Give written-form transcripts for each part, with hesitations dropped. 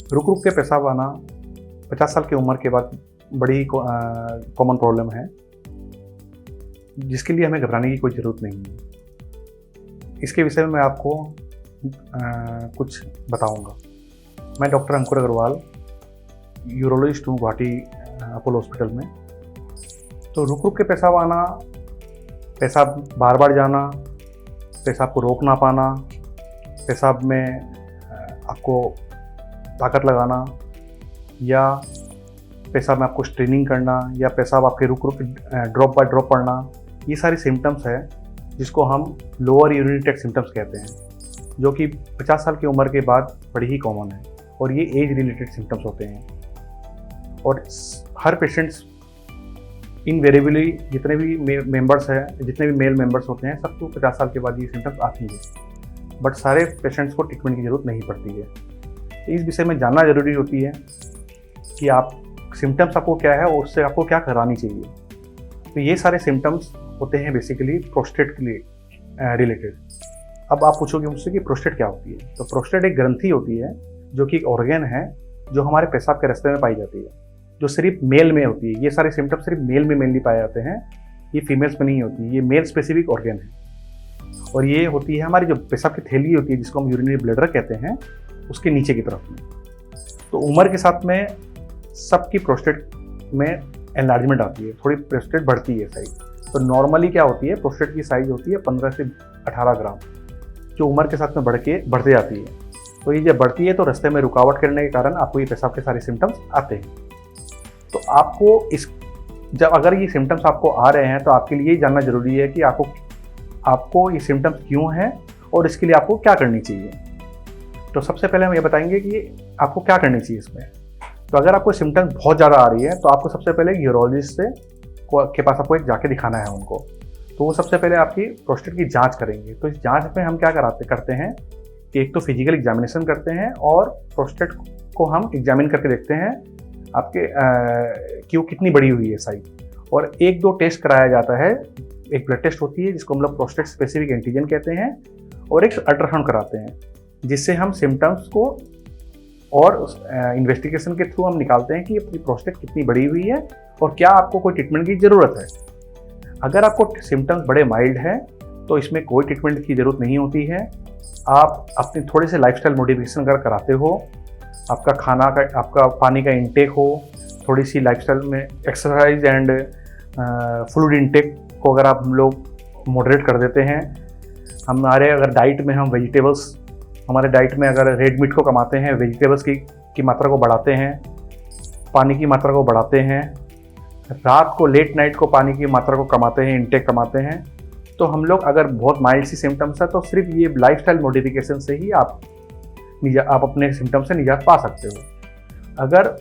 रुक रुक के पेशाब आना 50 साल की उम्र के बाद बड़ी कॉमन प्रॉब्लम है, जिसके लिए हमें घबराने की कोई ज़रूरत नहीं है। इसके विषय में मैं आपको कुछ बताऊंगा। मैं डॉक्टर अंकुर अग्रवाल, यूरोलॉजिस्ट हूँ गुवाहाटी अपोलो हॉस्पिटल में। तो रुक रुक के पेशाब आना, पेशाब बार बार जाना, पेशाब को रोक ना पाना, पेशाब में आपको ताकत लगाना, या पेशाब में आपको स्ट्रेनिंग करना, या पेशाब आपके रुक रुक ड्रॉप बाय ड्रॉप पड़ना, ये सारे सिम्टम्स है जिसको हम लोअर यूरिनरी ट्रैक्ट सिम्टम्स कहते हैं, जो कि 50 साल की उम्र के बाद बड़ी ही कॉमन है और ये एज रिलेटेड सिम्टम्स होते हैं। और हर पेशेंट्स इनवेरिएबली जितने भी मेंबर्स हैं, जितने भी मेल मेंबर्स होते हैं, सबको 50 साल के बाद ये सिम्टम्स आती है, बट सारे पेशेंट्स को ट्रीटमेंट की ज़रूरत नहीं पड़ती है। इस विषय में जानना ज़रूरी होती है कि आप सिम्टम्स आपको क्या है और उससे आपको क्या करानी चाहिए। तो ये सारे सिम्टम्स होते हैं बेसिकली प्रोस्टेट के लिए रिलेटेड। अब आप पूछोगे मुझसे कि प्रोस्टेट क्या होती है। तो प्रोस्टेट एक ग्रंथि होती है जो कि एक ऑर्गन है जो हमारे पेशाब के रास्ते में पाई जाती है, जो सिर्फ मेल में होती है। ये सारे सिम्टम्स सिर्फ मेल में मेनली पाए जाते हैं, ये फीमेल्स में नहीं होती। ये मेल स्पेसिफिक ऑर्गन है और ये होती है हमारी जो पेशाब की थैली होती है, जिसको हम यूरिनरी ब्लैडर कहते हैं, उसके नीचे की तरफ में। तो उम्र के साथ में सबकी प्रोस्टेट में एनलार्जमेंट आती है, थोड़ी प्रोस्टेट बढ़ती है साइज। तो नॉर्मली क्या होती है, प्रोस्टेट की साइज होती है 15 से 18 ग्राम, जो उम्र के साथ में बढ़ते जाती है। तो ये जब बढ़ती है तो रास्ते में रुकावट करने के कारण आपको ये पेशाब के सारे सिम्टम्स आते हैं। तो आपको अगर ये सिम्टम्स आपको आ रहे हैं तो आपके लिए ये जानना जरूरी है कि आपको ये सिम्टम्स क्यों हैं और इसके लिए आपको क्या करनी चाहिए। तो सबसे पहले हम ये बताएंगे कि आपको क्या करनी चाहिए इसमें। तो अगर आपको सिम्टम्स बहुत ज़्यादा आ रही है तो आपको सबसे पहले यूरोलॉजिस्ट के पास आपको एक जाके दिखाना है उनको। तो वो सबसे पहले आपकी प्रोस्टेट की जांच करेंगे। तो इस जांच में हम क्या करते हैं कि एक तो फिजिकल एग्जामिनेशन करते हैं और प्रोस्टेट को हम एग्जामिन करके देखते हैं आपके कि वो कितनी बड़ी हुई है साइज। और 1-2 टेस्ट कराया जाता है। एक ब्लड टेस्ट होती है जिसको हम लोग प्रोस्टेट स्पेसिफिक एंटीजन कहते हैं, और एक अल्ट्रासाउंड कराते हैं जिससे हम सिम्टम्स को और इन्वेस्टिगेशन के थ्रू हम निकालते हैं कि अपनी प्रोस्टेट कितनी बड़ी हुई है और क्या आपको कोई ट्रीटमेंट की ज़रूरत है। अगर आपको सिम्टम्स बड़े माइल्ड हैं तो इसमें कोई ट्रीटमेंट की ज़रूरत नहीं होती है। आप अपने थोड़े से लाइफस्टाइल मॉडिफिकेशन अगर कराते हो, आपका खाना का, आपका पानी का इंटेक हो, थोड़ी सी लाइफस्टाइल में एक्सरसाइज एंड फ्लूइड इंटेक को अगर आप लोग मॉडरेट कर देते हैं, हमारे अगर डाइट में हम वेजिटेबल्स, हमारे डाइट में अगर रेड मीट को कमाते हैं, वेजिटेबल्स की मात्रा को बढ़ाते हैं, पानी की मात्रा को बढ़ाते हैं, रात को लेट नाइट को पानी की मात्रा को कमाते हैं, इंटेक कमाते हैं, तो हम लोग अगर बहुत माइल्ड सी सिम्टम्स है तो सिर्फ ये लाइफस्टाइल मॉडिफिकेशन से ही आप अपने सिम्टम्स से निजात पा सकते हो। अगर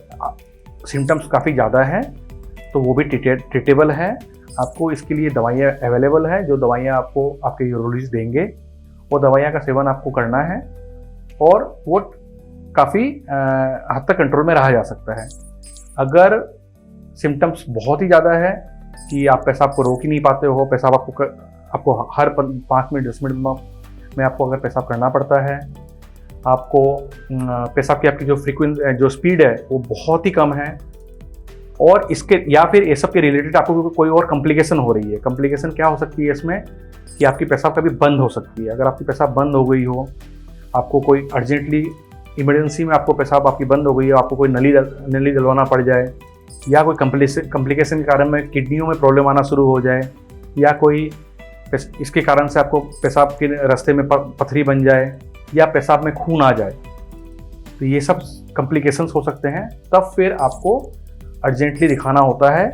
सिम्टम्स काफ़ी ज़्यादा हैं तो वो भी ट्रीटेबल है। आपको इसके लिए दवाइयाँ अवेलेबल है, जो दवाइयाँ आपको आपके यूरोलॉजिस्ट देंगे। वो दवाइयाँ का सेवन आपको करना है और वो काफ़ी हद तक कंट्रोल में रहा जा सकता है। अगर सिम्टम्स बहुत ही ज़्यादा है कि आप पेशाब को रोक ही नहीं पाते हो, पेशाब आपको हर 5 मिनट 10 मिनट में आपको अगर पेशाब करना पड़ता है, आपको पेशाब की आपकी जो स्पीड है वो बहुत ही कम है, और इसके या फिर ये सब के रिलेटेड आपको कोई और कॉम्प्लिकेशन हो रही है। कॉम्प्लिकेशन क्या हो सकती है इसमें कि आपकी पेशाब कभी बंद हो सकती है। अगर आपकी पेशाब बंद हो गई हो, आपको कोई अर्जेंटली इमरजेंसी में आपको पेशाब आपकी बंद हो गई हो, आपको कोई नली डलवाना पड़ जाए, या कोई कॉम्प्लिकेशन के कारण में किडनियों में प्रॉब्लम आना शुरू हो जाए, या कोई इसके कारण से आपको पेशाब के रास्ते में पथरी बन जाए, या पेशाब में खून आ जाए, तो ये सब कॉम्प्लिकेशंस हो सकते हैं। तब फिर आपको अर्जेंटली दिखाना होता है,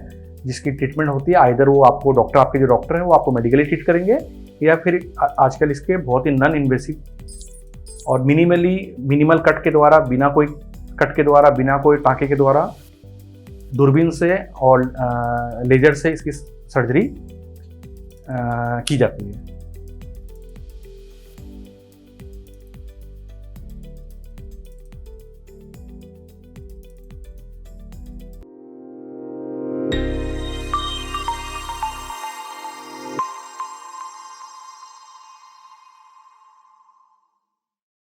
जिसकी ट्रीटमेंट होती है आइदर वो आपके जो डॉक्टर हैं वो आपको मेडिकली ट्रीट करेंगे, या फिर आजकल इसके बहुत ही नॉन इन्वेसिव और मिनिमल कट के द्वारा, बिना कोई कट के द्वारा, बिना कोई टाँके के द्वारा, दूरबीन से और लेजर से इसकी सर्जरी की जाती है।